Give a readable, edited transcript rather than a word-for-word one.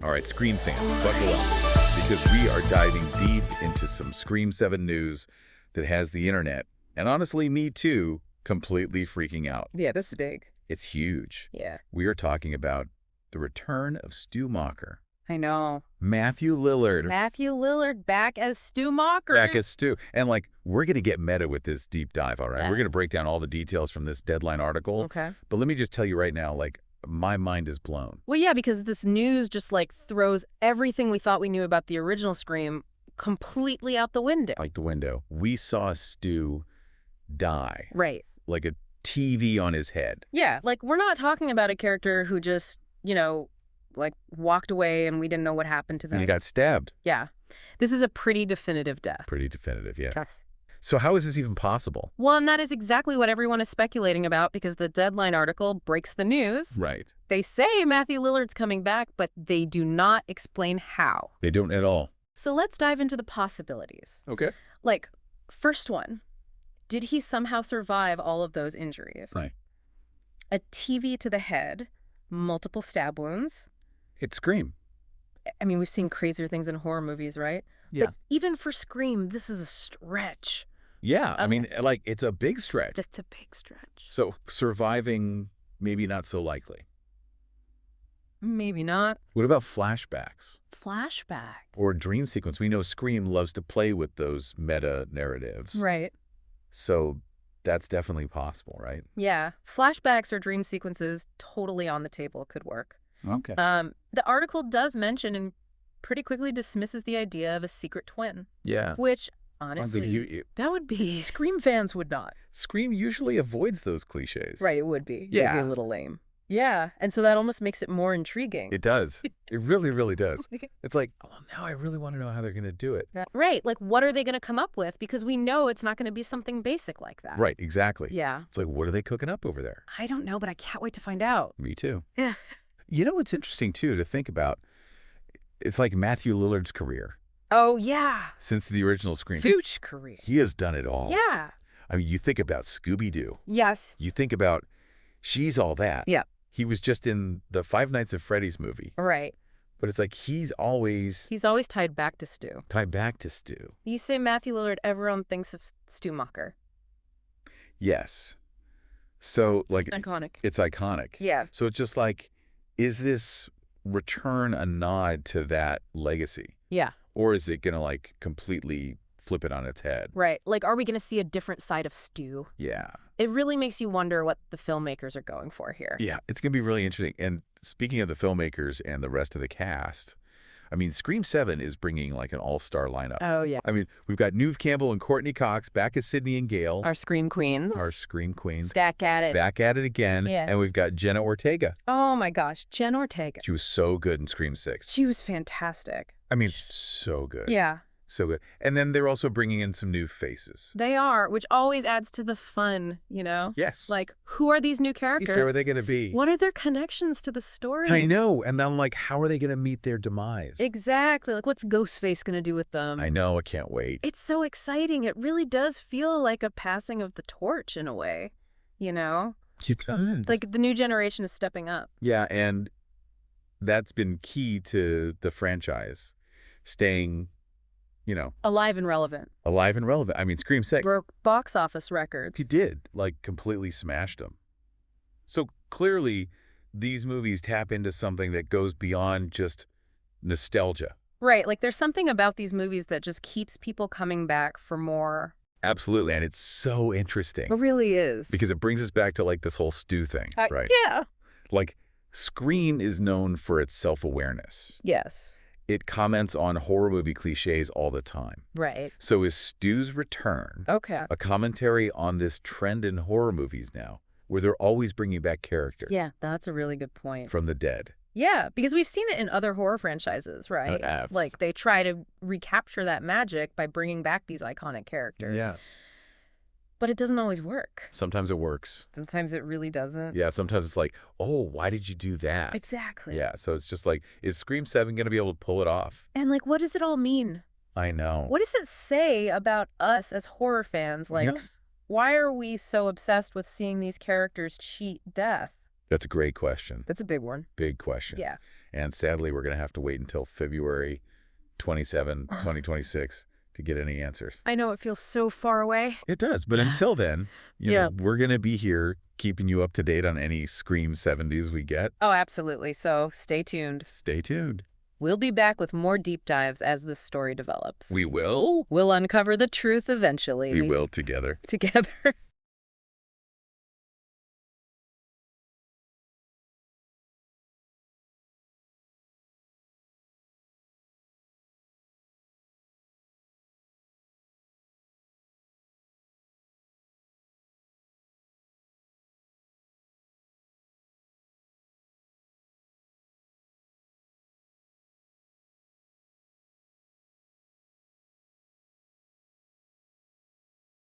All right, Scream fans, buckle up, because we are diving deep into some Scream 7 news that has the internet, and honestly, me too, completely freaking out. Yeah, this is big. It's huge. Yeah. We are talking about the return of Stu Macher. I know. Matthew Lillard. Matthew Lillard back as Stu Macher. Back as Stu. And, we're going to get meta with this deep dive, all right? Yeah. We're going to break down all the details from this Deadline article. Okay. But let me just tell you right now, my mind is blown. Well, yeah, because this news just, throws everything we thought we knew about the original Scream completely out the window. Like the window. We saw Stu die. Right. Like a TV on his head. Yeah, we're not talking about a character who just, walked away and we didn't know what happened to them. And he got stabbed. Yeah. This is a pretty definitive death. Pretty definitive, yeah. Yes. So how is this even possible? Well, and that is exactly what everyone is speculating about because the Deadline article breaks the news. Right. They say Matthew Lillard's coming back, but they do not explain how. They don't at all. So let's dive into the possibilities. Okay. First one, did he somehow survive all of those injuries? Right. A TV to the head, multiple stab wounds. It's Scream. I mean, we've seen crazier things in horror movies, right? Yeah. But even for Scream, this is a stretch. Yeah, I mean, it's a big stretch. That's a big stretch. So surviving, maybe not so likely. Maybe not. What about flashbacks? Flashbacks. Or dream sequence? We know Scream loves to play with those meta narratives. Right. So that's definitely possible, right? Yeah. Flashbacks or dream sequences totally on the table could work. Okay. The article does mention and pretty quickly dismisses the idea of a secret twin. Yeah. Which, honestly, that would be... Scream fans would not. Scream usually avoids those cliches. Right, it would be. Yeah. It would be a little lame. Yeah, and so that almost makes it more intriguing. It does. It really, really does. It's now I really want to know how they're going to do it. Right, what are they going to come up with? Because we know it's not going to be something basic like that. Right, exactly. Yeah. It's what are they cooking up over there? I don't know, but I can't wait to find out. Me too. Yeah. You know what's interesting, too, to think about? It's Matthew Lillard's career. Oh, yeah. Since the original Scream. Huge career. He has done it all. Yeah. I mean, you think about Scooby-Doo. Yes. You think about She's All That. Yeah. He was just in the Five Nights at Freddy's movie. Right. But it's he's always... He's always tied back to Stu. Tied back to Stu. You say Matthew Lillard, everyone thinks of Stu Macher. Yes. So, Iconic. It's iconic. Yeah. So it's just is this return a nod to that legacy? Yeah. Or is it going to, completely flip it on its head? Right. Are we going to see a different side of Stu? Yeah. It really makes you wonder what the filmmakers are going for here. Yeah, it's going to be really interesting. And speaking of the filmmakers and the rest of the cast, I mean, Scream 7 is bringing an all-star lineup. Oh, yeah. I mean, we've got Neve, Campbell, and Courteney Cox back as Sydney and Gale. Our Scream Queens. Our Scream Queens. Back at it. Back at it again. Yeah. And we've got Jenna Ortega. Oh, my gosh. Jen Ortega. She was so good in Scream 6. She was fantastic. I mean, so good. Yeah. So good. And then they're also bringing in some new faces. They are, which always adds to the fun, Yes. Who are these new characters? Who are they going to be? What are their connections to the story? I know. And then how are they going to meet their demise? Exactly. What's Ghostface going to do with them? I know. I can't wait. It's so exciting. It really does feel like a passing of the torch in a way, You can. the new generation is stepping up. Yeah, and that's been key to the franchise staying, Alive and relevant. alive and relevant. I mean, Scream 6. Broke box office records. He did, completely smashed them. So clearly, these movies tap into something that goes beyond just nostalgia. Right. There's something about these movies that just keeps people coming back for more. Absolutely, and it's so interesting. It really is. Because it brings us back to, this whole Stu thing, right? Yeah. Scream is known for its self-awareness. Yes. It comments on horror movie cliches all the time. Right. So is Stu's return Okay. a commentary on this trend in horror movies now, where they're always bringing back characters Yeah, that's a really good point. from the dead? Yeah, because we've seen it in other horror franchises, right? Yes. They try to recapture that magic by bringing back these iconic characters. Yeah. But it doesn't always work. Sometimes it works. Sometimes it really doesn't. Yeah, sometimes it's oh, why did you do that? Exactly. Yeah, so it's just is Scream 7 going to be able to pull it off? And what does it all mean? I know. What does it say about us as horror fans? Yes. Why are we so obsessed with seeing these characters cheat death? That's a great question. That's a big one. Big question. Yeah. And sadly, we're going to have to wait until February 27, 2026 to get any answers. I know it feels so far away. It does. But until then, you know, we're going to be here keeping you up to date on any Scream 70s we get. Oh, absolutely. So stay tuned. Stay tuned. We'll be back with more deep dives as this story develops. We will? We'll uncover the truth eventually. We will together. Together.